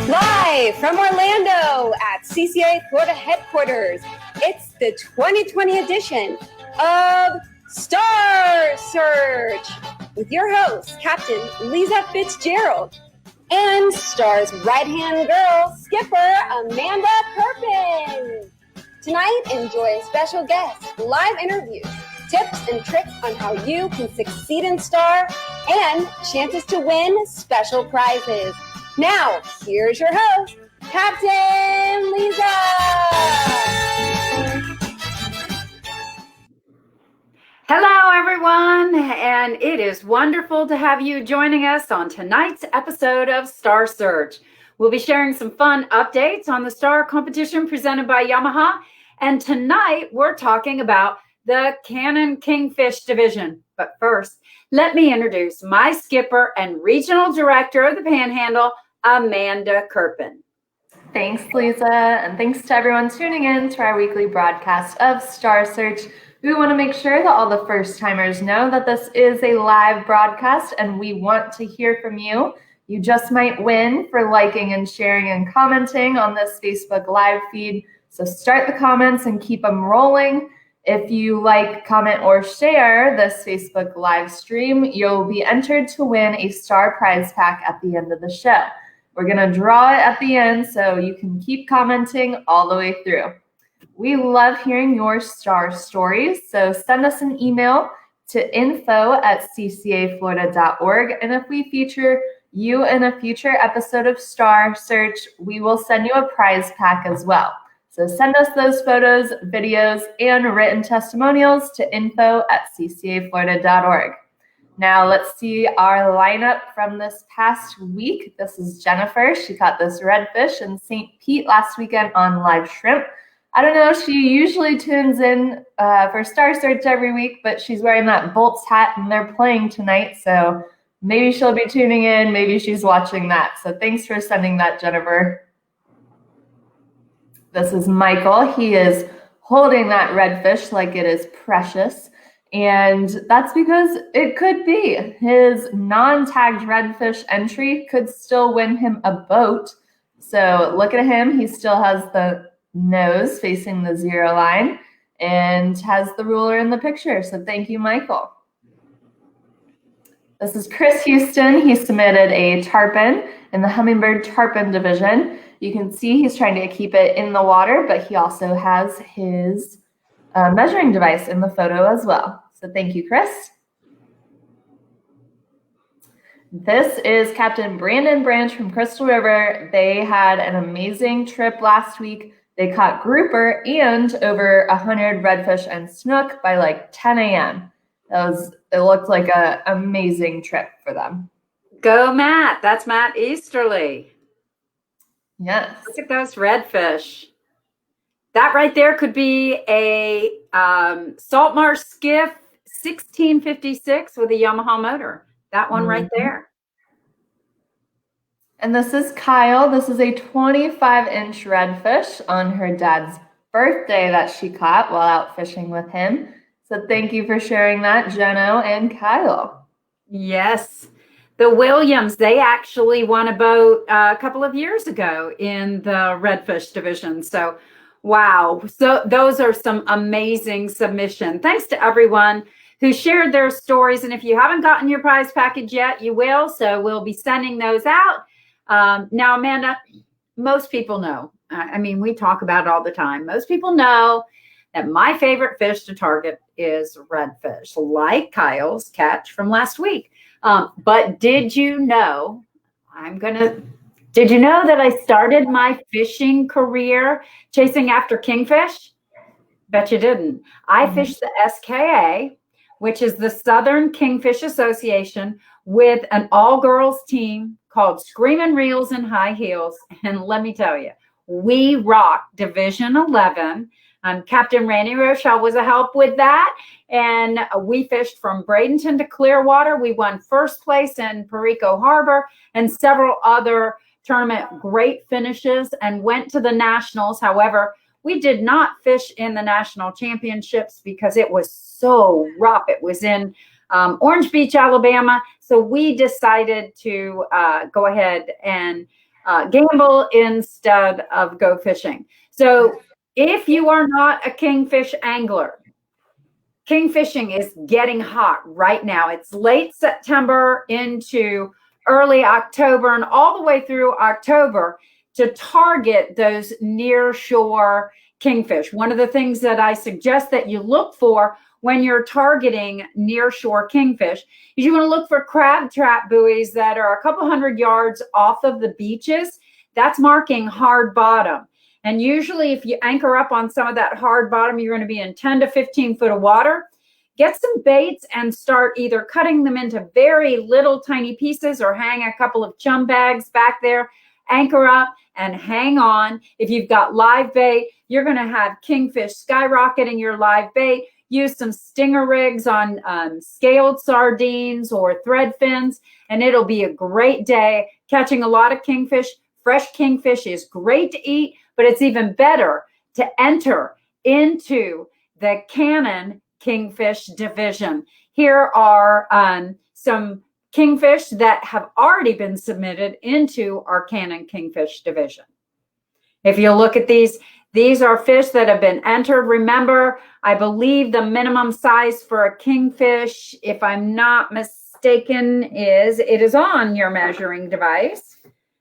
Live from Orlando at CCA Florida headquarters, it's the 2020 edition of Star Search with your host, Captain Lisa Fitzgerald, and Star's right-hand girl, skipper Amanda Kirpin. Tonight, enjoy special guests, live interviews, tips and tricks on how you can succeed in Star, and chances to win special prizes. Now, here's your host, Captain Lisa. Hello, everyone, and it is wonderful to have you joining us on tonight's episode of Star Search. We'll be sharing some fun updates on the Star competition presented by Yamaha, and tonight we're talking about the Cannon Kingfish division. But first, let me introduce my skipper and regional director of the Panhandle, Amanda Kirpin. Thanks, Lisa, and thanks to everyone tuning in to our weekly broadcast of Star Search. We want to make sure that all the first-timers know that this is a live broadcast and we want to hear from you. You just might win for liking and sharing and commenting on this Facebook live feed. So start the comments and keep them rolling. If you like, comment, or share this Facebook live stream, you'll be entered to win a Star prize pack at the end of the show. We're going to draw it at the end so you can keep commenting all the way through. We love hearing your Star stories, so send us an email to info@ccaflorida.org, and if we feature you in a future episode of Star Search, we will send you a prize pack as well. So send us those photos, videos, and written testimonials to info@ccaflorida.org. Now let's see our lineup from this past week. This is Jennifer. She caught this redfish in St. Pete last weekend on live shrimp. I don't know, she usually tunes in for Star Search every week, but she's wearing that Bolts hat and they're playing tonight, so maybe she'll be tuning in, maybe she's watching that. So thanks for sending that, Jennifer. This is Michael. He is holding that redfish like it is precious, and that's because it could be. His non-tagged redfish entry could still win him a boat. So look at him. He still has the nose facing the 0 line and has the ruler in the picture. So thank you, Michael. This is Chris Houston. He submitted a tarpon in the Humminbird Tarpon division. You can see he's trying to keep it in the water, but he also has his measuring device in the photo as well. So thank you, Chris. This is Captain Brandon Branch from Crystal River. They had an amazing trip last week. They caught grouper and over 100 redfish and snook by like 10 a.m. It looked like an amazing trip for them. Go, Matt. That's Matt Easterly. Yes. Look at those redfish. That right there could be a Salt Marsh Skiff 1656 with a Yamaha motor. That one right there. And this is Kyle. This is a 25-inch redfish on her dad's birthday that she caught while out fishing with him. So thank you for sharing that, Jeno and Kyle. Yes. The Williams, they actually won a boat a couple of years ago in the redfish division. So, wow. So those are some amazing submissions. Thanks to everyone who shared their stories. And if you haven't gotten your prize package yet, you will. So we'll be sending those out. Now, Amanda, most people know. I mean, we talk about it all the time. Most people know that my favorite fish to target is redfish, like Kyle's catch from last week. But did you know that I started my fishing career chasing after kingfish? Bet you didn't. I fished the SKA, which is the Southern Kingfish Association, with an all-girls team called Screamin' Reels and High Heels. And let me tell you, we rocked Division 11. Captain Randy Rochelle was a help with that. And we fished from Bradenton to Clearwater. We won first place in Perico Harbor and several other tournament great finishes and went to the nationals. However, we did not fish in the national championships because it was so rough. It was in Orange Beach, Alabama. So we decided to go ahead and gamble instead of go fishing. So if you are not a kingfish angler, kingfishing is getting hot right now. It's late September into early October and all the way through October to target those near shore kingfish. One of the things that I suggest that you look for when you're targeting near shore kingfish is you want to look for crab trap buoys that are a couple hundred yards off of the beaches. That's marking hard bottom. And usually if you anchor up on some of that hard bottom, you're going to be in 10 to 15 foot of water. Get some baits and start either cutting them into very little tiny pieces or hang a couple of chum bags back there, anchor up and hang on. If you've got live bait, you're going to have kingfish skyrocketing your live bait. Use some stinger rigs on scaled sardines or thread fins, and it'll be a great day catching a lot of kingfish. Fresh kingfish is great to eat, but it's even better to enter into the Cannon Kingfish division. Here are some kingfish that have already been submitted into our Cannon Kingfish division. If you look at these are fish that have been entered. Remember, I believe the minimum size for a kingfish, if I'm not mistaken, it is on your measuring device.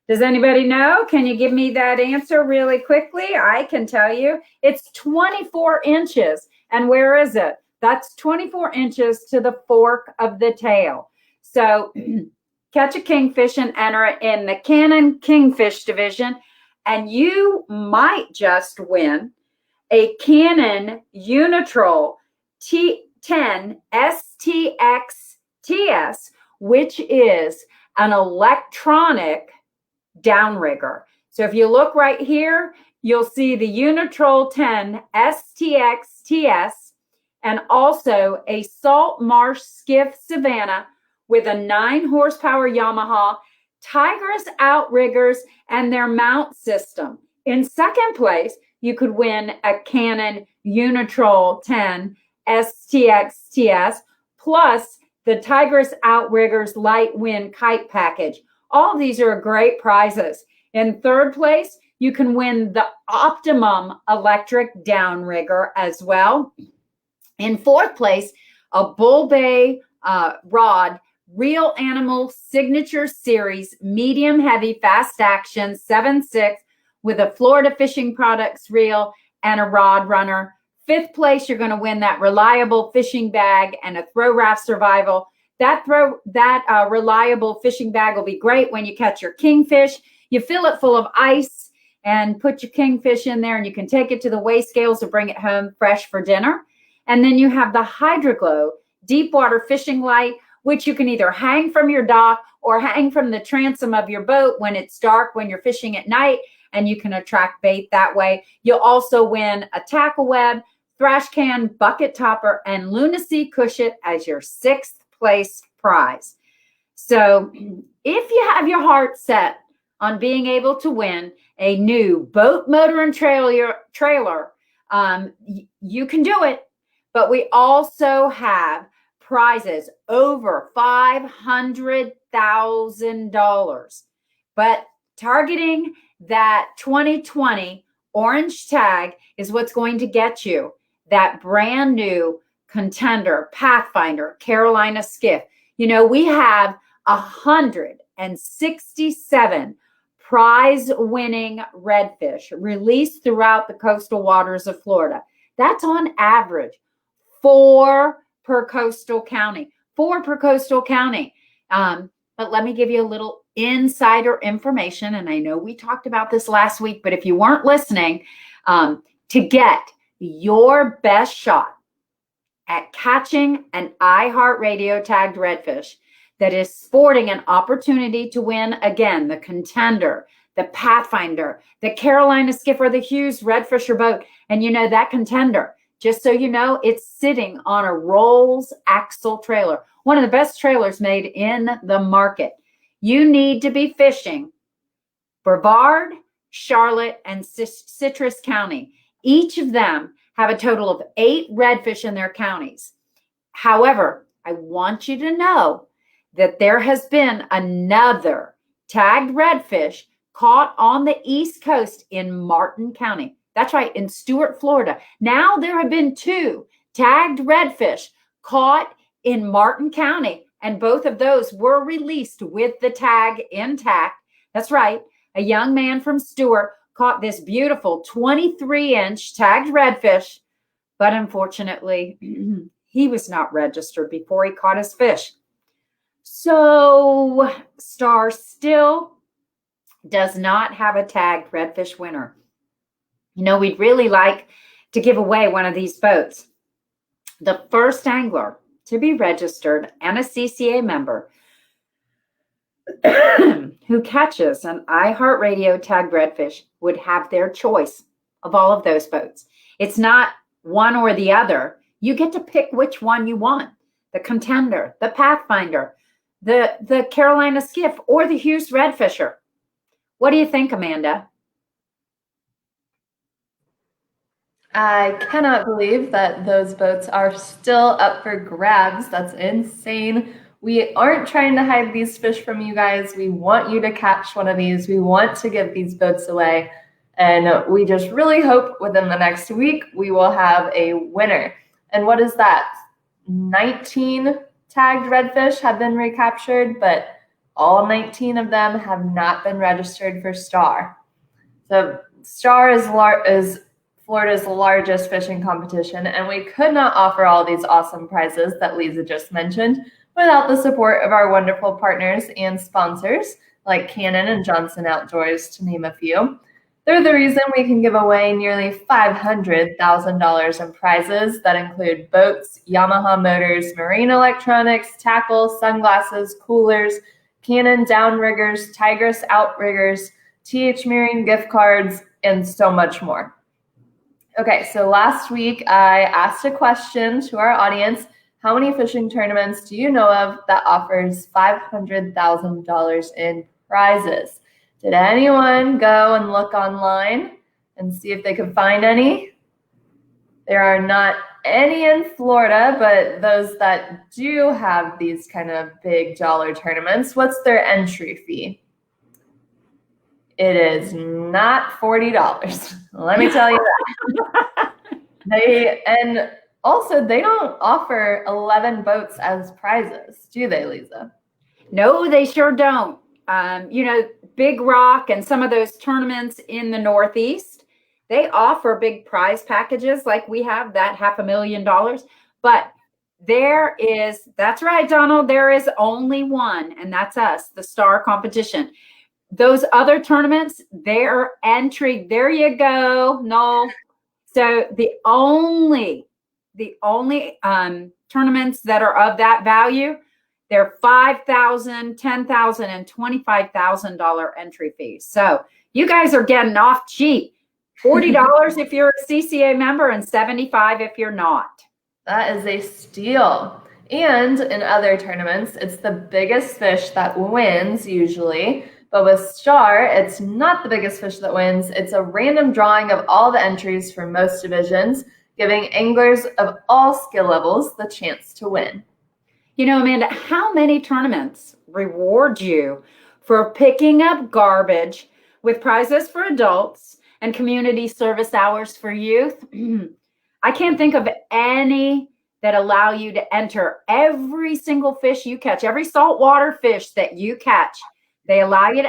Does anybody know? Can you give me that answer really quickly? I can tell you. It's 24 inches. And where is it? That's 24 inches to the fork of the tail. So catch a kingfish and enter it in the Cannon Kingfish division, and you might just win a Cannon Unitrol T10 STX TS, which is an electronic downrigger. So if you look right here, you'll see the Unitrol 10 STX TS and also a Salt Marsh Skiff Savannah with a 9 horsepower Yamaha, Tigris outriggers, and their mount system. In second place, you could win a Cannon Unitrol 10 STX TS plus the Tigris outriggers light wind kite package. All of these are great prizes. In third place, you can win the Optimum electric downrigger as well. In fourth place, a Bull Bay rod, Real Animal Signature Series, medium heavy, fast action, 7/6 with a Florida Fishing Products reel and a rod runner. Fifth place, you're going to win that reliable fishing bag and a Throw Raft Survival. That reliable fishing bag will be great when you catch your kingfish. You fill it full of ice and put your kingfish in there, and you can take it to the weigh scales to bring it home fresh for dinner. And then you have the Hydroglow deep water fishing light, which you can either hang from your dock or hang from the transom of your boat when it's dark, when you're fishing at night, and you can attract bait that way. You'll also win a tackle web, thrash can, bucket topper, and Lunacy cushion as your 6th place prize. So if you have your heart set on being able to win a new boat, motor, and trailer, you can do it. But we also have prizes over $500,000. But targeting that 2020 orange tag is what's going to get you that brand new Contender, Pathfinder, Carolina Skiff. You know, we have 167 prize-winning redfish released throughout the coastal waters of Florida. That's on average 4 per coastal county. 4 per coastal county. But let me give you a little insider information. And I know we talked about this last week, but if you weren't listening, to get your best shot at catching an iHeartRadio tagged redfish that is sporting an opportunity to win again the Contender, the Pathfinder, the Carolina Skiff, or the Hughes Redfisher boat. And you know that Contender, just so you know, it's sitting on a Rolls axle trailer, one of the best trailers made in the market. You need to be fishing Brevard, Charlotte, and Citrus County. Each of them have a total of 8 redfish in their counties. However, I want you to know that there has been another tagged redfish caught on the East Coast in Martin County. That's right, in Stuart, Florida. Now there have been 2 tagged redfish caught in Martin County, and both of those were released with the tag intact. That's right, a young man from Stuart caught this beautiful 23-inch tagged redfish, but unfortunately, he was not registered before he caught his fish. So Star still does not have a tagged redfish winner. You know, we'd really like to give away one of these boats. The first angler to be registered and a CCA member who catches an iHeartRadio tagged redfish would have their choice of all of those boats. It's not one or the other. You get to pick which one you want. The Contender, the Pathfinder, the Carolina Skiff, or the Hughes Redfisher. What do you think, Amanda? I cannot believe that those boats are still up for grabs. That's insane. We aren't trying to hide these fish from you guys. We want you to catch one of these. We want to give these boats away. And we just really hope within the next week we will have a winner. And what is that? 19 tagged redfish have been recaptured, but all 19 of them have not been registered for Star. So Star is Florida's largest fishing competition, and we could not offer all these awesome prizes that Lisa just mentioned without the support of our wonderful partners and sponsors like Cannon and Johnson Outdoors, to name a few. They're the reason we can give away nearly $500,000 in prizes that include boats, Yamaha motors, marine electronics, tackle, sunglasses, coolers, Cannon downriggers, Tigris outriggers, TH Marine gift cards, and so much more. Okay, so last week I asked a question to our audience. How many fishing tournaments do you know of that offers $500,000 in prizes? Did anyone go and look online and see if they could find any? There are not any in Florida, but those that do have these kind of big dollar tournaments, what's their entry fee? It is not $40. Let me tell you that. And also, they don't offer 11 boats as prizes, do they, Lisa? No, they sure don't. You know, Big Rock and some of those tournaments in the Northeast, they offer big prize packages like we have, that $500,000. But there is, that's right, Donald, there is only one, and that's us, the Star competition. Those other tournaments, their entry, there you go, no. So the only tournaments that are of that value, they're $5,000, $10,000, and $25,000 entry fees. So you guys are getting off cheap. $40 if you're a CCA member and $75 if you're not. That is a steal. And in other tournaments, it's the biggest fish that wins usually. But with Star, it's not the biggest fish that wins. It's a random drawing of all the entries for most divisions, giving anglers of all skill levels the chance to win. You know, Amanda, how many tournaments reward you for picking up garbage with prizes for adults and community service hours for youth? I can't think of any that allow you to enter every single fish you catch, every saltwater fish that you catch. We allow you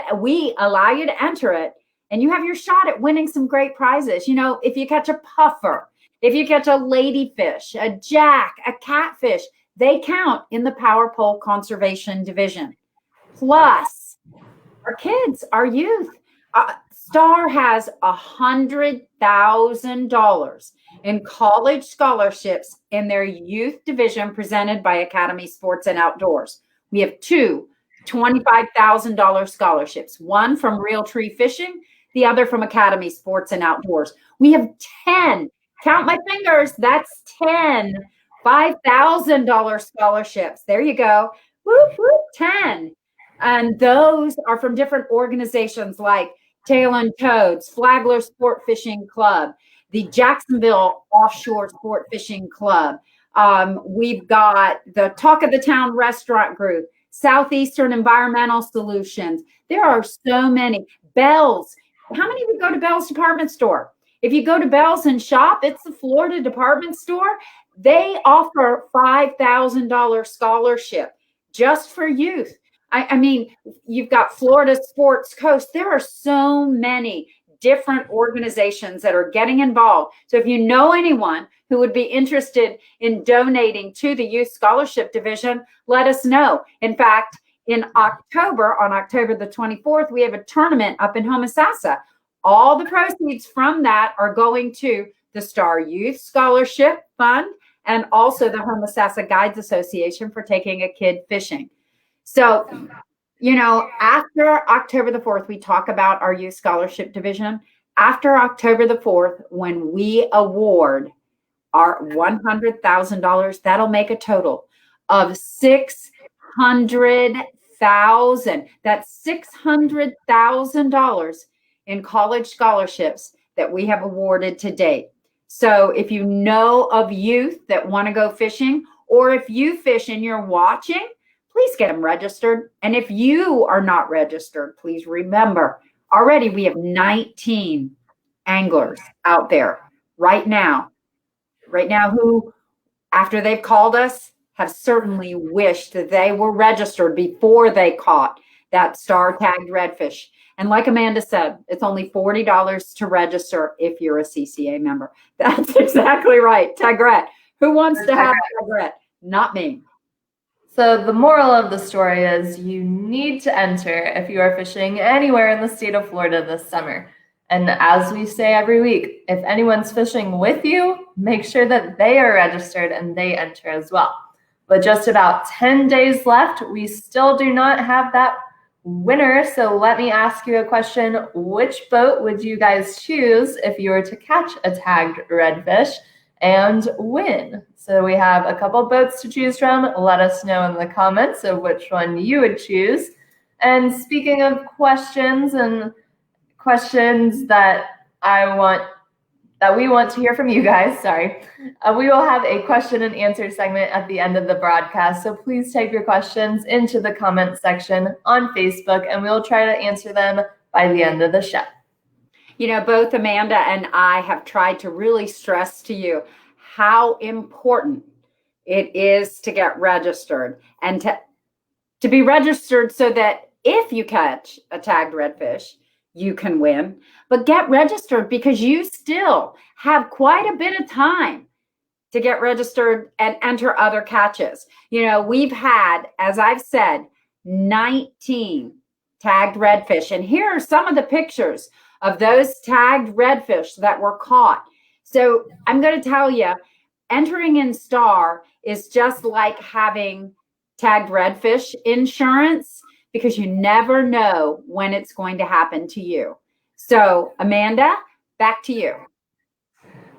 to enter it, and you have your shot at winning some great prizes. You know, if you catch a puffer, if you catch a ladyfish, a jack, a catfish, they count in the Power Pole Conservation Division. Plus, our kids, our youth, Star has $100,000 in college scholarships in their youth division presented by Academy Sports and Outdoors. We have two $25,000 scholarships, one from Real Tree Fishing, the other from Academy Sports and Outdoors. We have 10, count my fingers, that's 10 $5,000 scholarships. There you go. Whoop, whoop, 10. And those are from different organizations like Tail and Toads, Flagler Sport Fishing Club, the Jacksonville Offshore Sport Fishing Club. We've got the Talk of the Town Restaurant Group, Southeastern Environmental Solutions. There are so many. Bell's. How many would go to Bell's Department Store? If you go to Bell's and shop, it's the Florida department store. They offer $5,000 scholarship just for youth. I mean, you've got Florida Sports Coast. There are so many different organizations that are getting involved. So if you know anyone who would be interested in donating to the Youth Scholarship Division, let us know. In fact, in October, on October the 24th, we have a tournament up in Homosassa. All the proceeds from that are going to the Star Youth Scholarship Fund and also the Homosassa Guides Association for taking a kid fishing. So, you know, after October the 4th, we talk about our Youth Scholarship Division. After October the 4th, when we award our $100,000, that'll make a total of $600,000. That's $600,000 in college scholarships that we have awarded to date. So if you know of youth that want to go fishing, or if you fish and you're watching, please get them registered. And if you are not registered, please remember, already we have 19 anglers out there right now who, after they've called us, have certainly wished that they were registered before they caught that star tagged redfish. And like Amanda said, it's only $40 to register if you're a CCA member. That's exactly right. Tagrette. Who wants to have Tagrette? Not me. So the moral of the story is you need to enter if you are fishing anywhere in the state of Florida this summer. And as we say every week, if anyone's fishing with you, make sure that they are registered and they enter as well. But just about 10 days left, we still do not have that winner. So let me ask you a question. Which boat would you guys choose if you were to catch a tagged redfish and win? So we have a couple boats to choose from. Let us know in the comments of which one you would choose. And speaking of questions and questions that we want to hear from you guys, we will have a question and answer segment at the end of the broadcast. So please type your questions into the comment section on Facebook, and we'll try to answer them by the end of the show. You know, both Amanda and I have tried to really stress to you how important it is to get registered and to be registered so that if you catch a tagged redfish, you can win. But get registered because you still have quite a bit of time to get registered and enter other catches. You know, we've had, as I've said, 19 tagged redfish. And here are some of the pictures of those tagged redfish that were caught. So I'm going to tell you, entering in Star is just like having tagged redfish insurance, because you never know when it's going to happen to you. So, Amanda, back to you.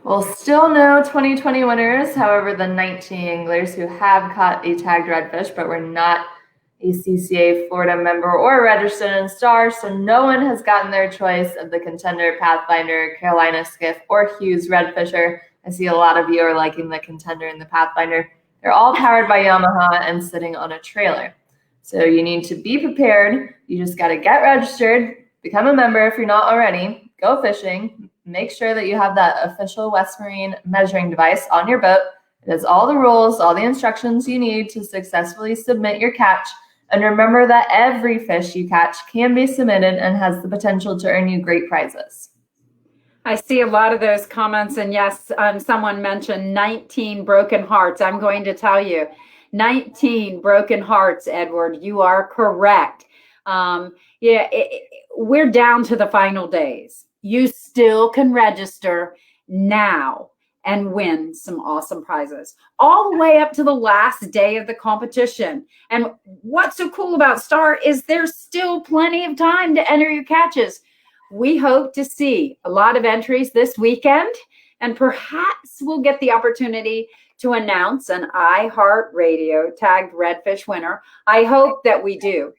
Well, still no 2020 winners. However, the 19 anglers who have caught a tagged redfish but were not a CCA Florida member or registered in STAR, so no one has gotten their choice of the Contender, Pathfinder, Carolina Skiff, or Hughes Redfisher. I see a lot of you are liking the Contender and the Pathfinder. They're all powered by Yamaha and sitting on a trailer. So you need to be prepared. You just got to get registered, become a member if you're not already, go fishing, make sure that you have that official West Marine measuring device on your boat. It has all the rules, all the instructions you need to successfully submit your catch. And remember that every fish you catch can be submitted and has the potential to earn you great prizes. I see a lot of those comments, and yes, someone mentioned 19 broken hearts. I'm going to tell you, 19 broken hearts, Edward. You are correct. We're down to the final days. You still can register now and win some awesome prizes all the way up to the last day of the competition. And what's so cool about STAR is there's still plenty of time to enter your catches. We hope to see a lot of entries this weekend, and perhaps we'll get the opportunity to announce an iHeartRadio tagged redfish winner. I hope that we do.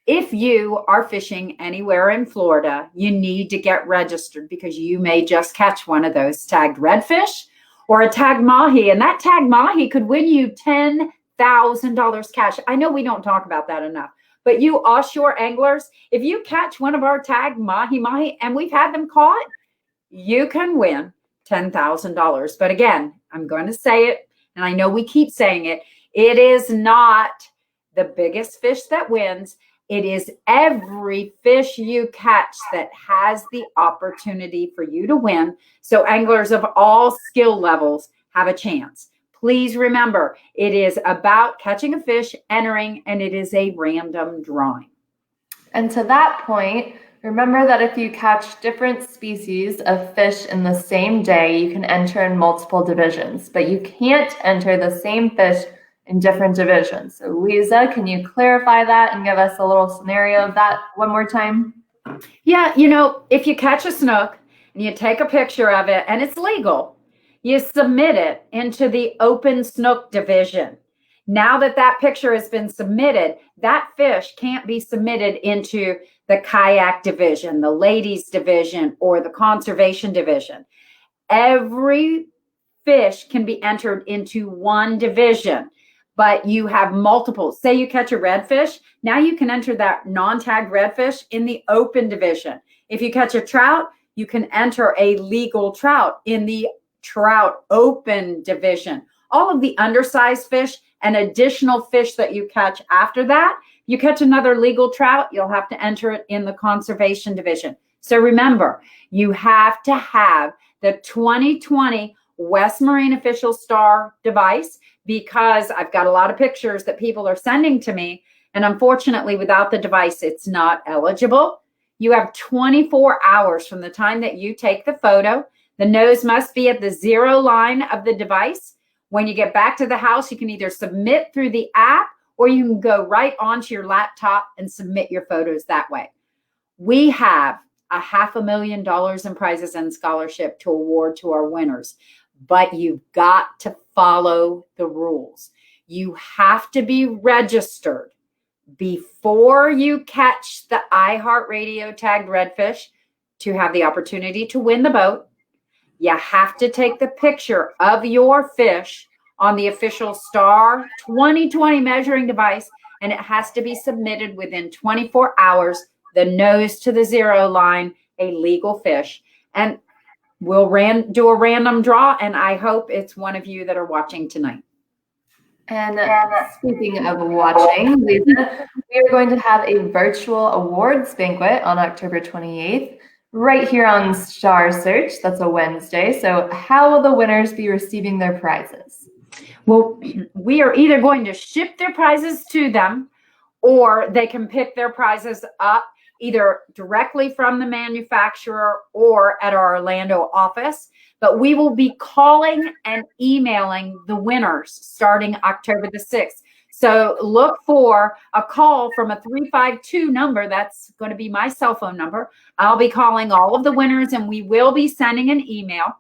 If you are fishing anywhere in Florida, you need to get registered, because you may just catch one of those tagged redfish or a tagged mahi, and that tagged mahi could win you $10,000 cash. I know we don't talk about that enough, but you offshore anglers, if you catch one of our tagged mahi, and we've had them caught, you can win $10,000. But again, I'm going to say it, and I know we keep saying it, it is not the biggest fish that wins. It is every fish you catch that has the opportunity for you to win. So anglers of all skill levels have a chance. Please remember, it is about catching a fish, entering, and it is a random drawing. And to that point, remember that if you catch different species of fish in the same day, you can enter in multiple divisions, but you can't enter the same fish in different divisions. So Lisa, can you clarify that and give us a little scenario of that one more time? Yeah, if you catch a snook and you take a picture of it and it's legal, you submit it into the open snook division. Now that picture has been submitted, that fish can't be submitted into the kayak division, the ladies division, or the conservation division. Every fish can be entered into one division, but you have multiple. Say you catch a redfish, now you can enter that non-tagged redfish in the open division. If you catch a trout, you can enter a legal trout in the trout open division. All of the undersized fish and additional fish that you catch after that, you catch another legal trout, you'll have to enter it in the conservation division. So remember, you have to have the 2020 West Marine Official STAR device, because I've got a lot of pictures that people are sending to me, and unfortunately without the device, it's not eligible. You have 24 hours from the time that you take the photo. The nose must be at the 0 line of the device. When you get back to the house, you can either submit through the app, or you can go right onto your laptop and submit your photos that way. We have $500,000 in prizes and scholarship to award to our winners, but you've got to follow the rules. You have to be registered before you catch the iHeartRadio tagged redfish to have the opportunity to win the boat. You have to take the picture of your fish on the official STAR 2020 measuring device, and it has to be submitted within 24 hours, the nose to the 0 line, a legal fish. And we'll do a random draw, and I hope it's one of you that are watching tonight. And speaking of watching, Lisa, we are going to have a virtual awards banquet on October 28th, right here on Star Search. That's a Wednesday. So how will the winners be receiving their prizes? Well, we are either going to ship their prizes to them, or they can pick their prizes up either directly from the manufacturer or at our Orlando office. But we will be calling and emailing the winners starting October the 6th. So look for a call from a 352 number. That's going to be my cell phone number. I'll be calling all of the winners, and we will be sending an email.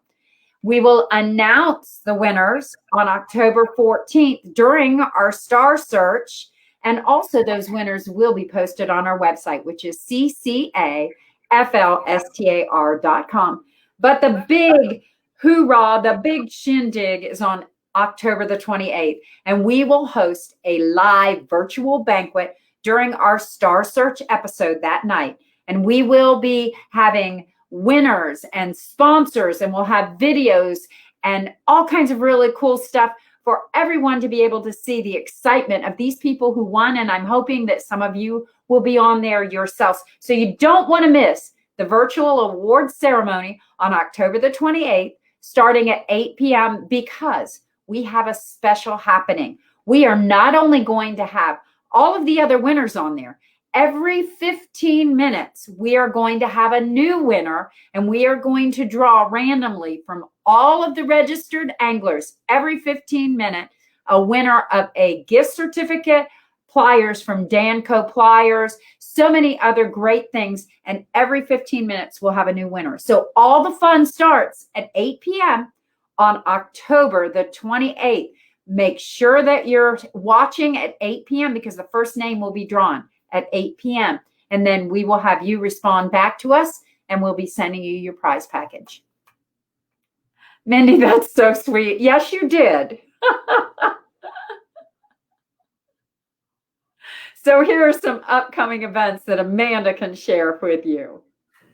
We will announce the winners on October 14th during our Star Search. And also those winners will be posted on our website, which is ccaflstar.com. But the big hoorah, the big shindig is on October the 28th. And we will host a live virtual banquet during our Star Search episode that night. And we will be having winners and sponsors, and we'll have videos and all kinds of really cool stuff for everyone to be able to see the excitement of these people who won. And I'm hoping that some of you will be on there yourselves. So you don't want to miss the virtual awards ceremony on October the 28th, starting at 8 p.m. because we have a special happening. We are not only going to have all of the other winners on there, every 15 minutes, we are going to have a new winner, and we are going to draw randomly from all of the registered anglers every 15 minutes, a winner of a gift certificate, pliers from Danco Pliers, so many other great things. And every 15 minutes, we'll have a new winner. So all the fun starts at 8 p.m. on October the 28th. Make sure that you're watching at 8 p.m. because the first name will be drawn at 8 p.m. And then we will have you respond back to us, and we'll be sending you your prize package. Mindy, that's so sweet. Yes, you did. So here are some upcoming events that Amanda can share with you.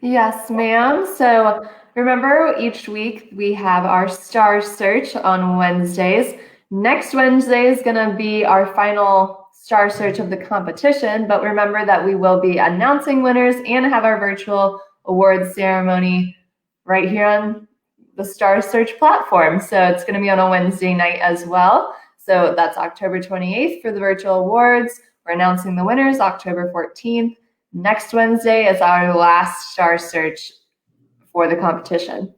Yes, ma'am. So remember, each week we have our Star Search on Wednesdays. Next Wednesday is going to be our final Star Search of the competition, but remember that we will be announcing winners and have our virtual awards ceremony right here on the Star Search platform. So it's going to be on a Wednesday night as well. So that's October 28th for the virtual awards. We're announcing the winners October 14th. Next Wednesday is our last Star Search for the competition.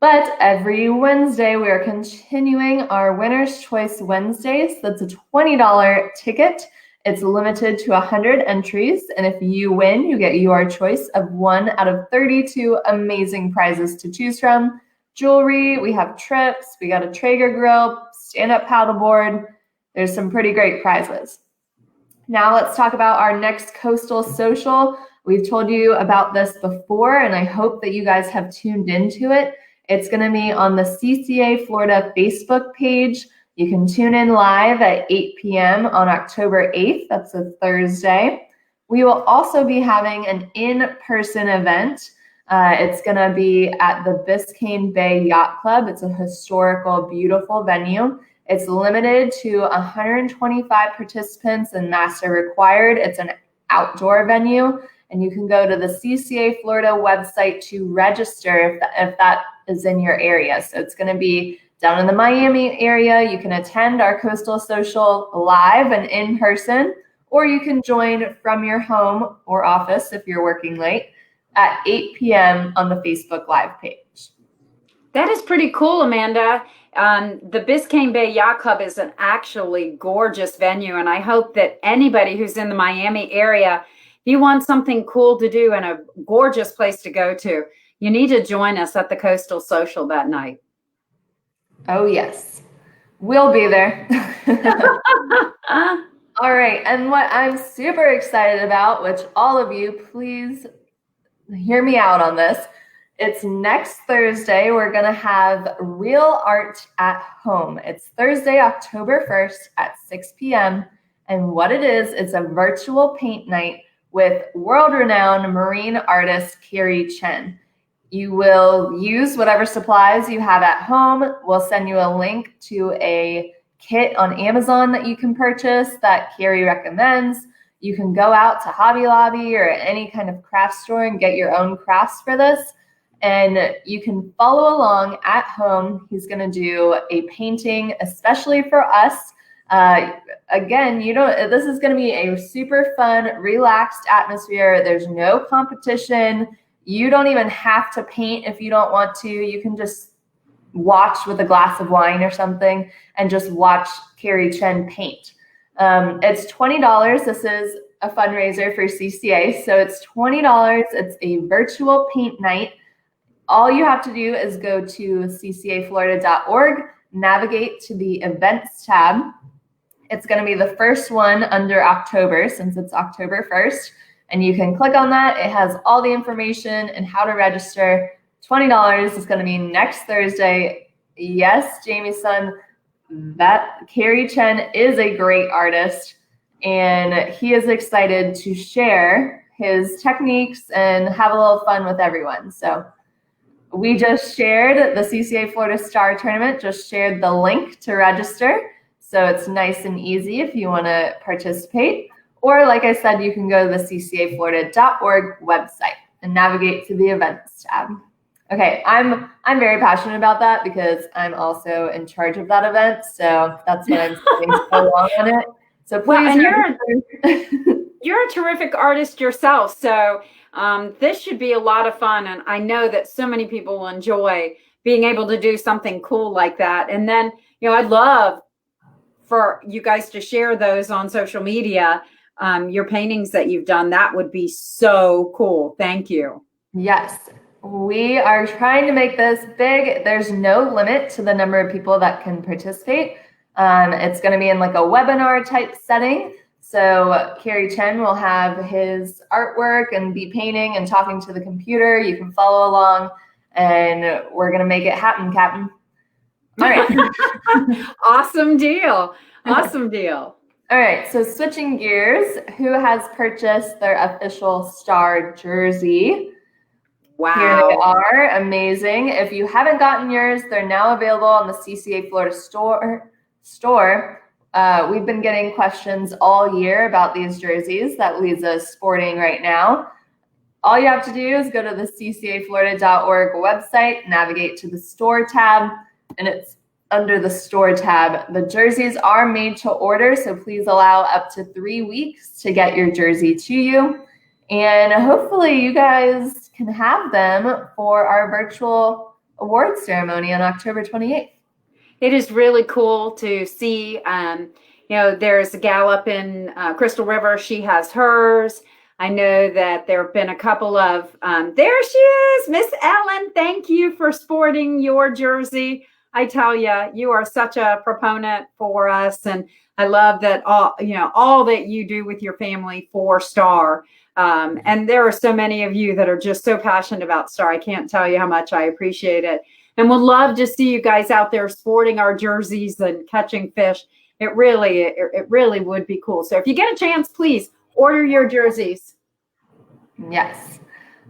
But every Wednesday, we are continuing our Winner's Choice Wednesdays. That's a $20 ticket. It's limited to 100 entries. And if you win, you get your choice of 1 out of 32 amazing prizes to choose from. Jewelry, we have trips, we got a Traeger grill, stand-up paddleboard. There's some pretty great prizes. Now let's talk about our next Coastal Social. We've told you about this before, and I hope that you guys have tuned into it. It's going to be on the CCA Florida Facebook page. You can tune in live at 8 p.m. on October 8th. That's a Thursday. We will also be having an in-person event. It's going to be at the Biscayne Bay Yacht Club. It's a historical, beautiful venue. It's limited to 125 participants and master required. It's an outdoor venue, and you can go to the CCA Florida website to register if that is in your area. So it's going to be down in the Miami area. You can attend our Coastal Social live and in person, or you can join from your home or office if you're working late at 8 p.m. on the Facebook Live page. That is pretty cool, Amanda. The Biscayne Bay Yacht Club is an actually gorgeous venue, and I hope that anybody who's in the Miami area, if you want something cool to do and a gorgeous place to go to, you need to join us at the Coastal Social that night. Oh, yes. We'll be there. All right. And what I'm super excited about, which all of you, please hear me out on this. It's next Thursday. We're going to have Real Art at Home. It's Thursday, October 1st at 6 p.m. And what it is, it's a virtual paint night with world-renowned marine artist Carrie Chen. You will use whatever supplies you have at home. We'll send you a link to a kit on Amazon that you can purchase that Carrie recommends. You can go out to Hobby Lobby or any kind of craft store and get your own crafts for this. And you can follow along at home. He's going to do a painting, especially for us, Again, this is going to be a super fun, relaxed atmosphere. There's no competition. You don't even have to paint if you don't want to. You can just watch with a glass of wine or something and just watch Carrie Chen paint. It's $20. This is a fundraiser for CCA, so it's $20. It's a virtual paint night. All you have to do is go to ccaflorida.org, navigate to the events tab. It's going to be the first one under October, since it's October 1st, and you can click on that. It has all the information and how to register. $20 is going to be next Thursday. Yes, Jamie's son, that Carrie Chen is a great artist, and he is excited to share his techniques and have a little fun with everyone. So we just shared the CCA Florida Star Tournament, just shared the link to register. So it's nice and easy if you want to participate. Or like I said, you can go to the ccaflorida.org website and navigate to the events tab. Okay, I'm very passionate about that because I'm also in charge of that event. So that's what I'm spending so long on it. So please. Well, and you're a terrific artist yourself. So this should be a lot of fun. And I know that so many people will enjoy being able to do something cool like that. And then, I'd love for you guys to share those on social media, your paintings that you've done. That would be so cool. Thank you. Yes, we are trying to make this big. There's no limit to the number of people that can participate. It's going to be in like a webinar type setting. So Carrie Chen will have his artwork and be painting and talking to the computer. You can follow along, and we're going to make it happen, Captain. All right. Awesome deal. Awesome deal. All right. So switching gears, who has purchased their official Star jersey? Wow. Here they are. Amazing. If you haven't gotten yours, they're now available on the CCA Florida store. We've been getting questions all year about these jerseys that Lisa's sporting right now. All you have to do is go to the ccaflorida.org website, navigate to the store tab, and it's under the store tab. The jerseys are made to order, so please allow up to 3 weeks to get your jersey to you. And hopefully you guys can have them for our virtual awards ceremony on October 28th. It is really cool to see. There's a gal up in Crystal River. She has hers. I know that there have been a couple of, there she is, Miss Ellen. Thank you for sporting your jersey. I tell you, you are such a proponent for us. And I love that all that you do with your family for Star. And there are so many of you that are just so passionate about Star. I can't tell you how much I appreciate it. And would love to see you guys out there sporting our jerseys and catching fish. It really would be cool. So if you get a chance, please order your jerseys. Yes.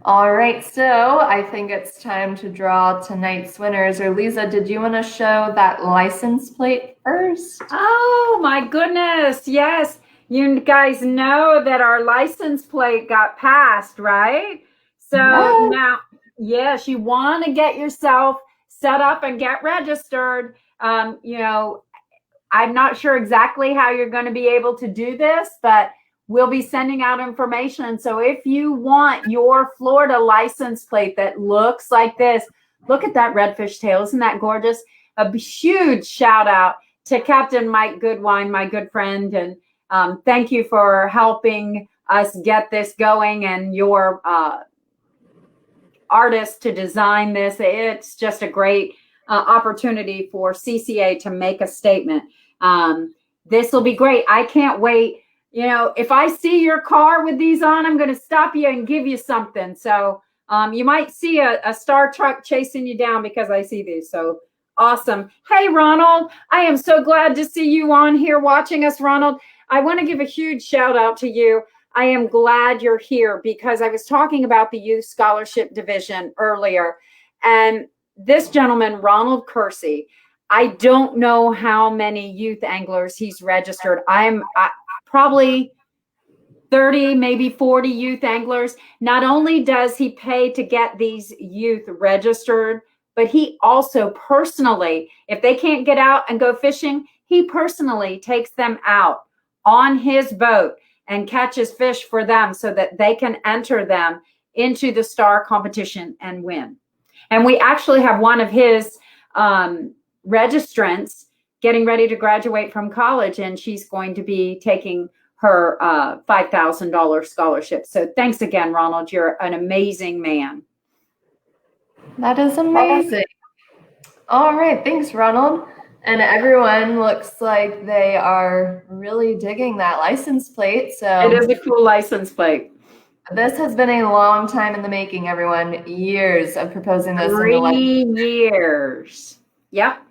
All right. So I think it's time to draw tonight's winners. Or Lisa, did you want to show that license plate first? Oh my goodness. Yes. You guys know that our license plate got passed, right? So now, yes, you want to get yourself set up and get registered. I'm not sure exactly how you're going to be able to do this, but we'll be sending out information. So if you want your Florida license plate that looks like this, look at that redfish tail. Isn't that gorgeous? A huge shout out to Captain Mike Goodwine, my good friend. And thank you for helping us get this going and your artist to design this. It's just a great opportunity for CCA to make a statement. This will be great. I can't wait. If I see your car with these on, I'm going to stop you and give you something. So you might see a Star truck chasing you down because I see these. So awesome. Hey, Ronald, I am so glad to see you on here watching us, Ronald. I want to give a huge shout out to you. I am glad you're here because I was talking about the Youth Scholarship Division earlier. And this gentleman, Ronald Kersey, I don't know how many youth anglers he's registered. I'm probably 30, maybe 40 youth anglers. Not only does he pay to get these youth registered, but he also personally, if they can't get out and go fishing, he personally takes them out on his boat and catches fish for them so that they can enter them into the star competition and win. And we actually have one of his registrants getting ready to graduate from college, and she's going to be taking her $5,000 scholarship. So thanks again, Ronald. You're an amazing man. That is amazing. All right. Thanks, Ronald. And everyone looks like they are really digging that license plate. So it is a cool license plate. This has been a long time in the making, everyone. Years of proposing this. 3 years. Yep.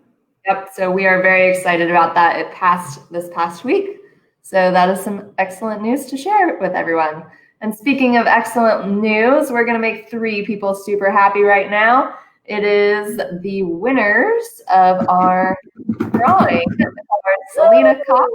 Yep. So we are very excited about that. It passed this past week. So that is some excellent news to share with everyone. And speaking of excellent news, we're going to make 3 people super happy right now. It is the winners of our drawing. Selena Cox,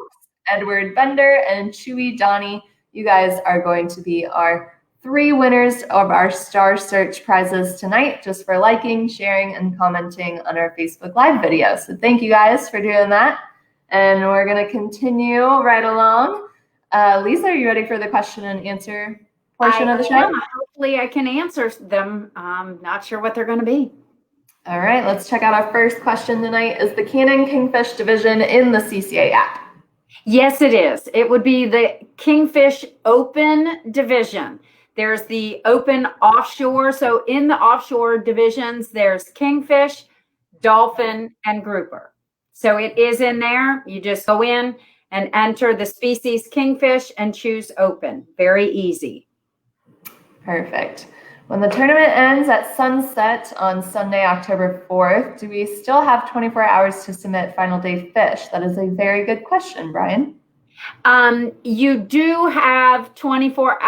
Edward Bender, and Chewy Donnie. You guys are going to be our 3 winners of our Star Search prizes tonight, just for liking, sharing, and commenting on our Facebook Live video. So thank you guys for doing that. And we're going to continue right along. Lisa, are you ready for the question and answer portion of the show? Hopefully I can answer them. I'm not sure what they're going to be. All right, let's check out our first question tonight. Is the Cannon Kingfish division in the CCA app? Yes, it is. It would be the Kingfish Open division. There's the Open Offshore. So in the offshore divisions, there's Kingfish, Dolphin, and Grouper. So it is in there. You just go in and enter the species Kingfish and choose Open. Very easy. Perfect. When the tournament ends at sunset on Sunday, October 4th, do we still have 24 hours to submit final day fish? That is a very good question, Brian. You do have 24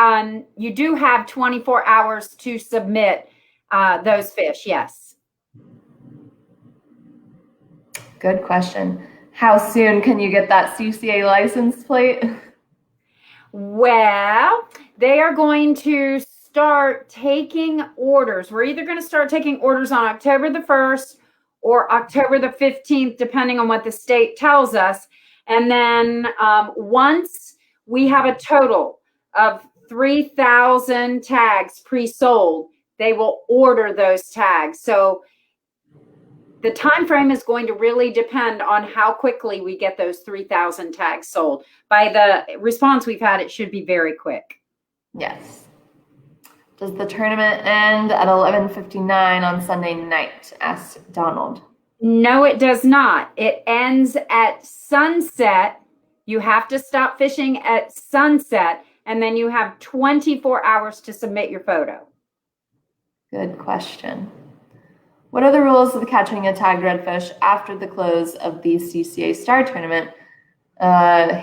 hours to submit those fish. Yes. Good question. How soon can you get that CCA license plate? Well, they are going to start taking orders. We're either going to start taking orders on October the 1st or October the 15th, depending on what the state tells us. And then once we have a total of 3,000 tags pre-sold, they will order those tags. So the time frame is going to really depend on how quickly we get those 3,000 tags sold. By the response we've had, it should be very quick. Yes. Does the tournament end at 11:59 on Sunday night? Asked Donald. No, it does not. It ends at sunset. You have to stop fishing at sunset, and then you have 24 hours to submit your photo. Good question. What are the rules of catching a tagged redfish after the close of the CCA Star Tournament?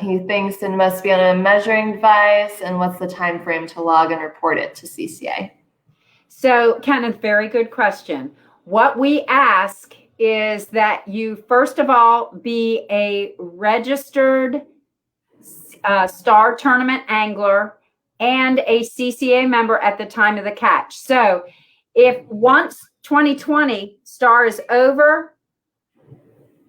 He thinks it must be on a measuring device, and what's the time frame to log and report it to CCA? So, Kenneth, very good question. What we ask is that you, first of all, be a registered Star Tournament angler and a CCA member at the time of the catch. So, if once 2020 Star is over,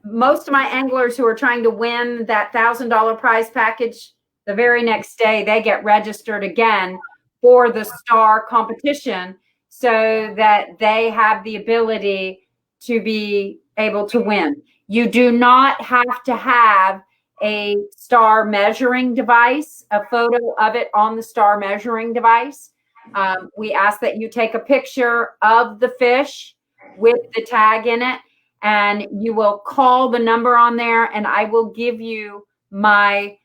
most of my anglers who are trying to win that $1,000 prize package, the very next day, they get registered again for the Star competition so that they have the ability to be able to win. You do not have to have a Star measuring device, a photo of it on the Star measuring device. We ask that you take a picture of the fish with the tag in it, and you will call the number on there, and I will give you my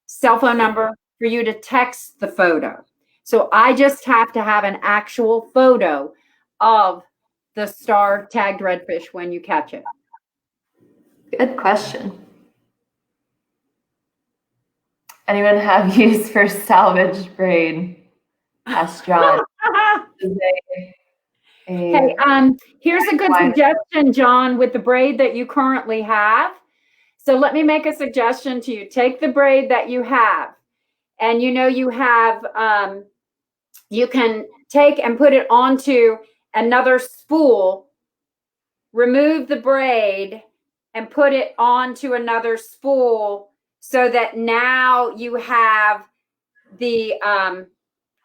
cell phone number for you to text the photo. So I just have to have an actual photo of the Star tagged redfish when you catch it. Good question. Anyone have use for salvage braid? Asked John. Hey, here's a good suggestion, John, with the braid that you currently have. So let me make a suggestion to you. Take the braid that you have, and you have, you can take and put it onto another spool, remove the braid, and put it onto another spool so that now you have the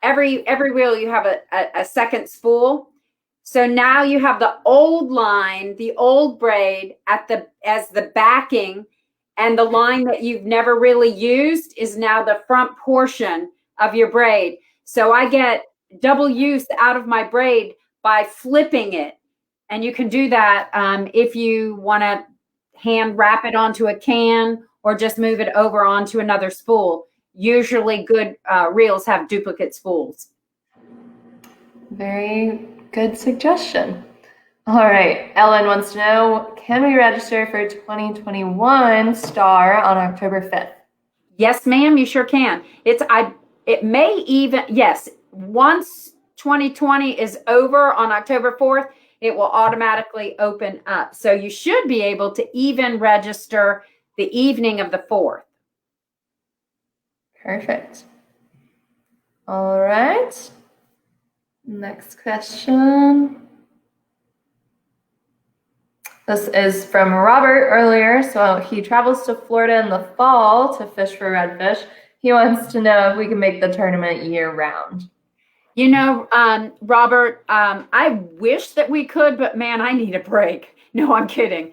every reel you have a second spool. So now you have the old line, the old braid as the backing, and the line that you've never really used is now the front portion of your braid. So I get double use out of my braid by flipping it. And you can do that if you want to hand wrap it onto a can or just move it over onto another spool. Usually good reels have duplicate spools. Very good suggestion. All right, Ellen wants to know, can we register for 2021 STAR on October 5th? Yes, ma'am, you sure can. It may even, yes, once 2020 is over on October 4th, it will automatically open up. So you should be able to even register the evening of the 4th. Perfect. All right. Next question. This is from Robert earlier. So he travels to Florida in the fall to fish for redfish. He wants to know if we can make the tournament year round. You know, Robert, I wish that we could, but man, I need a break. No, I'm kidding.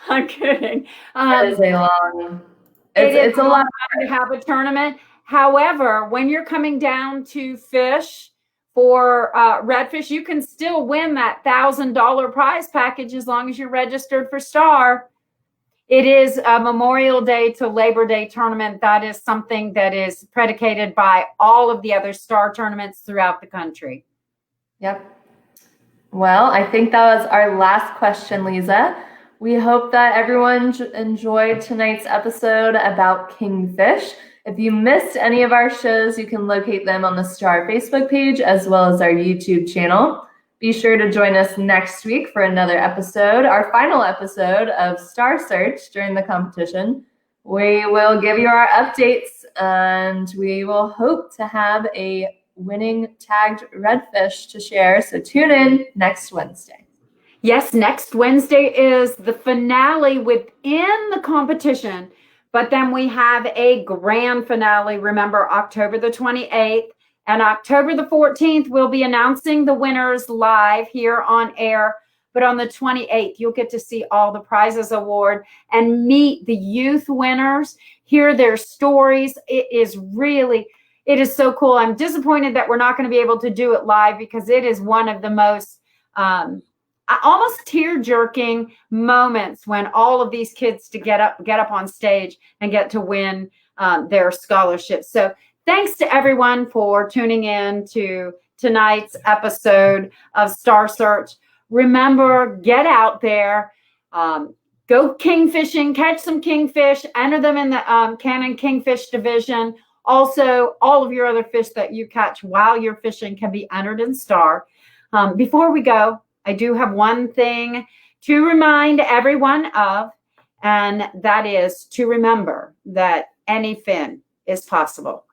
I'm kidding. It's a lot to have a tournament. However, when you're coming down to fish for redfish, you can still win that $1,000 prize package as long as you're registered for STAR. It is a Memorial Day to Labor Day tournament. That is something that is predicated by all of the other STAR tournaments throughout the country. Yep. Well, I think that was our last question, Lisa. We hope that everyone enjoyed tonight's episode about kingfish. If you missed any of our shows, you can locate them on the STAR Facebook page as well as our YouTube channel. Be sure to join us next week for another episode, our final episode of Star Search during the competition. We will give you our updates and we will hope to have a winning tagged redfish to share. So tune in next Wednesday. Yes, next Wednesday is the finale within the competition, but then we have a grand finale. Remember, October the 28th. And October the 14th, we'll be announcing the winners live here on air. But on the 28th, you'll get to see all the prizes award and meet the youth winners, hear their stories. It is so cool. I'm disappointed that we're not going to be able to do it live because it is one of the most almost tear-jerking moments when all of these kids to get up on stage and get to win their scholarships. So thanks to everyone for tuning in to tonight's episode of Star Search. Remember, get out there, go kingfishing, catch some kingfish, enter them in the Cannon Kingfish division. Also, all of your other fish that you catch while you're fishing can be entered in STAR. Before we go, I do have one thing to remind everyone of, and that is to remember that any fin is possible.